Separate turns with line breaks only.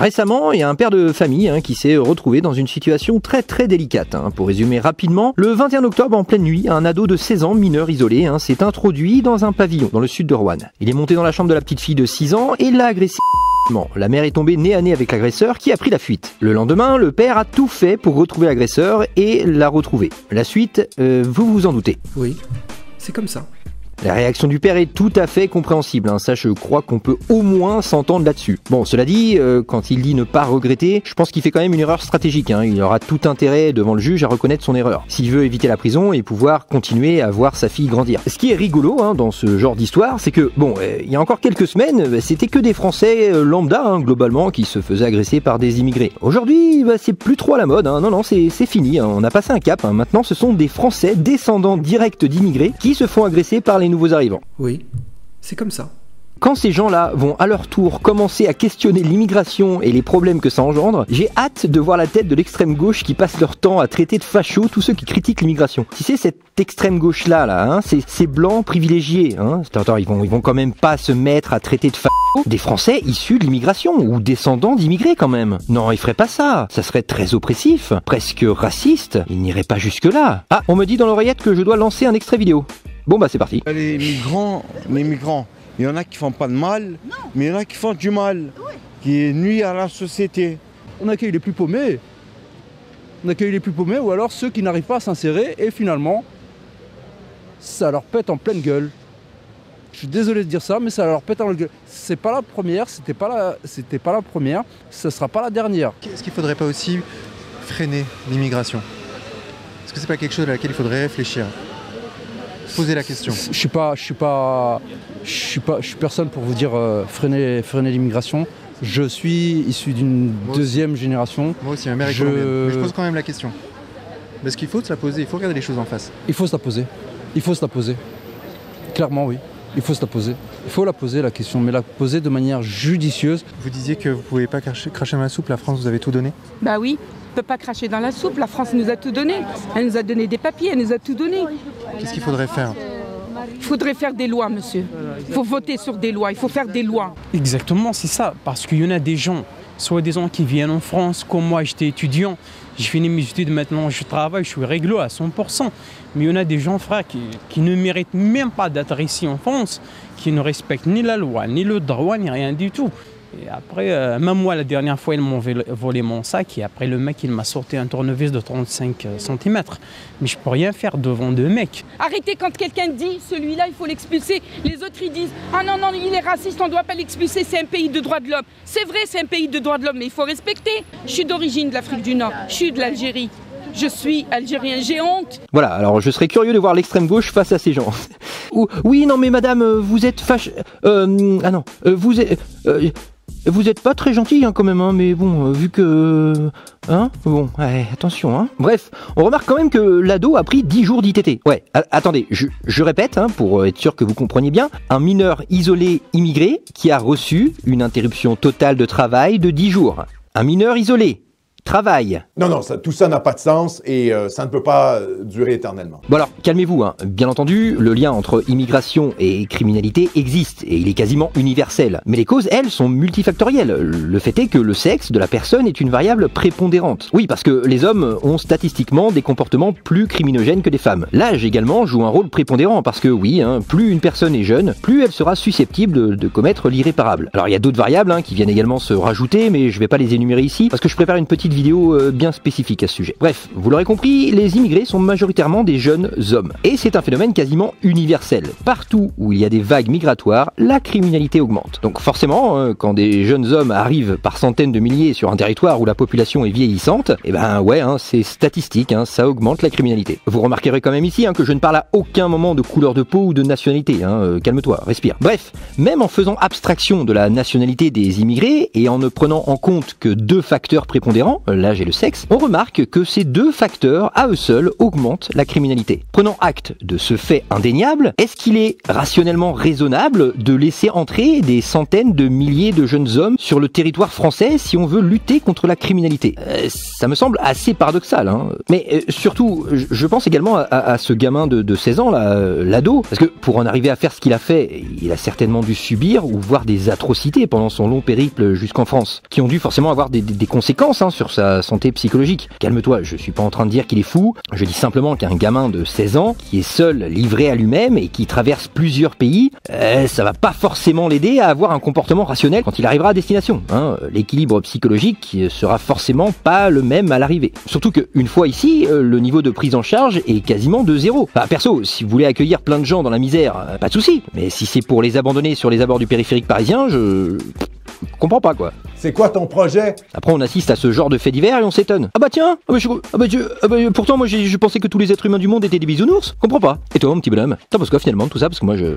Récemment, il y a un père de famille qui s'est retrouvé dans une situation très délicate. Pour résumer rapidement, le 21 octobre en pleine nuit, un ado de 16 ans, mineur isolé, s'est introduit dans un pavillon dans le sud de Rouen. Il est monté dans la chambre de la petite fille de 6 ans et l'a agressé. La mère est tombée nez à nez avec l'agresseur qui a pris la fuite. Le lendemain, le père a tout fait pour retrouver l'agresseur et l'a retrouvé. La suite, vous vous en doutez.
Oui, c'est comme ça.
La réaction du père est tout à fait compréhensible, ça je crois qu'on peut au moins s'entendre là-dessus. Bon, cela dit, quand il dit ne pas regretter, je pense qu'il fait quand même une erreur stratégique, il aura tout intérêt devant le juge à reconnaître son erreur, s'il veut éviter la prison et pouvoir continuer à voir sa fille grandir. Ce qui est rigolo dans ce genre d'histoire, c'est que, il y a encore quelques semaines, c'était que des Français lambda, globalement, qui se faisaient agresser par des immigrés. Aujourd'hui, c'est plus trop à la mode, non, c'est fini, on a passé un cap, maintenant ce sont des Français descendants directs d'immigrés qui se font agresser par les nouveaux arrivants.
Oui, c'est comme ça.
Quand ces gens-là vont à leur tour commencer à questionner l'immigration et les problèmes que ça engendre, j'ai hâte de voir la tête de l'extrême gauche qui passe leur temps à traiter de fachos tous ceux qui critiquent l'immigration. Si c'est cette extrême gauche-là, ces blancs privilégiés, attends, ils vont quand même pas se mettre à traiter de fachos des Français issus de l'immigration ou descendants d'immigrés quand même. Non, ils feraient pas ça. Ça serait très oppressif, presque raciste. Ils n'iraient pas jusque-là. Ah, on me dit dans l'oreillette que je dois lancer un extrait vidéo. Bon c'est parti.
Les migrants, il y en a qui font pas de mal, mais il y en a qui font du mal, qui nuisent à la société.
On accueille les plus paumés. Ou alors ceux qui n'arrivent pas à s'insérer et finalement, ça leur pète en pleine gueule. Je suis désolé de dire ça, mais ça leur pète en pleine gueule. C'est pas la première, c'était pas la première, ce sera pas la dernière.
Est-ce qu'il faudrait pas aussi freiner l'immigration? Est-ce que c'est pas quelque chose à laquelle il faudrait réfléchir? Poser la question.
Je suis personne pour vous dire freiner l'immigration. Je suis issu d'une deuxième génération.
Moi aussi, ma mère est colombienne. Mais je pose quand même la question. Parce qu'il faut se la poser, il faut regarder les choses en face.
Il faut se la poser. Clairement, oui. Il faut se la poser. Il faut la poser, la question, mais la poser de manière judicieuse.
Vous disiez que vous ne pouvez pas cracher dans la soupe, la France vous avez tout donné?
Bah oui. On ne peut pas cracher dans la soupe, la France nous a tout donné. Elle nous a donné des papiers, elle nous a tout donné.
Qu'est-ce qu'il faudrait faire?
Il faudrait faire des lois, monsieur. Il faut voter sur des lois, il faut faire des lois.
Exactement, c'est ça. Parce qu'il y en a des gens, soit des gens qui viennent en France, comme moi, j'étais étudiant, j'ai fini mes études, maintenant je travaille, je suis réglo à 100%. Mais il y en a des gens, frère, qui ne méritent même pas d'être ici en France, qui ne respectent ni la loi, ni le droit, ni rien du tout. Et après, même moi, la dernière fois, ils m'ont volé mon sac et après, le mec, il m'a sorti un tournevis de 35 cm. Mais je peux rien faire devant deux mecs.
Arrêtez quand quelqu'un dit, celui-là, il faut l'expulser. Les autres, ils disent, ah non, il est raciste, on ne doit pas l'expulser, c'est un pays de droits de l'homme. C'est vrai, c'est un pays de droits de l'homme, mais il faut respecter. Je suis d'origine de l'Afrique du Nord, je suis de l'Algérie. Je suis algérien, j'ai honte.
Voilà, alors je serais curieux de voir l'extrême gauche face à ces gens. Oui, non, mais madame, vous êtes vous êtes pas très gentil quand même, mais bon, vu que... attention. Bref, on remarque quand même que l'ado a pris 10 jours d'ITT. Ouais, attendez, je répète, pour être sûr que vous compreniez bien, un mineur isolé immigré qui a reçu une interruption totale de travail de 10 jours. Un mineur isolé. Travail.
Non, tout ça n'a pas de sens et ça ne peut pas durer éternellement.
Bon alors, calmez-vous. Bien entendu, le lien entre immigration et criminalité existe et il est quasiment universel. Mais les causes, elles, sont multifactorielles. Le fait est que le sexe de la personne est une variable prépondérante. Oui, parce que les hommes ont statistiquement des comportements plus criminogènes que les femmes. L'âge également joue un rôle prépondérant parce que oui, plus une personne est jeune, plus elle sera susceptible de commettre l'irréparable. Alors il y a d'autres variables qui viennent également se rajouter, mais je vais pas les énumérer ici parce que je prépare une petite vidéo bien spécifique à ce sujet. Bref, vous l'aurez compris, les immigrés sont majoritairement des jeunes hommes. Et c'est un phénomène quasiment universel. Partout où il y a des vagues migratoires, la criminalité augmente. Donc forcément, quand des jeunes hommes arrivent par centaines de milliers sur un territoire où la population est vieillissante, c'est statistique, ça augmente la criminalité. Vous remarquerez quand même ici que je ne parle à aucun moment de couleur de peau ou de nationalité. Calme-toi, respire. Bref, même en faisant abstraction de la nationalité des immigrés et en ne prenant en compte que deux facteurs prépondérants, l'argent, l'âge et le sexe, on remarque que ces deux facteurs, à eux seuls, augmentent la criminalité. Prenant acte de ce fait indéniable, est-ce qu'il est rationnellement raisonnable de laisser entrer des centaines de milliers de jeunes hommes sur le territoire français si on veut lutter contre la criminalité? Ça me semble assez paradoxal, hein. Mais surtout, je pense également à ce gamin de 16 ans, là, l'ado, parce que pour en arriver à faire ce qu'il a fait, il a certainement dû subir ou voir des atrocités pendant son long périple jusqu'en France, qui ont dû forcément avoir des conséquences sur sa santé psychologique. Calme-toi, je suis pas en train de dire qu'il est fou, je dis simplement qu'un gamin de 16 ans, qui est seul, livré à lui-même et qui traverse plusieurs pays, ça va pas forcément l'aider à avoir un comportement rationnel quand il arrivera à destination, hein. L'équilibre psychologique sera forcément pas le même à l'arrivée. Surtout qu'une fois ici, le niveau de prise en charge est quasiment de zéro. Enfin, perso, si vous voulez accueillir plein de gens dans la misère, pas de souci. Mais si c'est pour les abandonner sur les abords du périphérique parisien, je comprends pas, quoi.
C'est quoi ton projet?
Après, on assiste à ce genre de fait divers et on s'étonne. Ah bah tiens, pourtant moi je pensais que tous les êtres humains du monde étaient des bisounours. Comprends pas. Et toi, mon petit bonhomme, t'en penses quoi finalement de tout ça? Parce que moi je...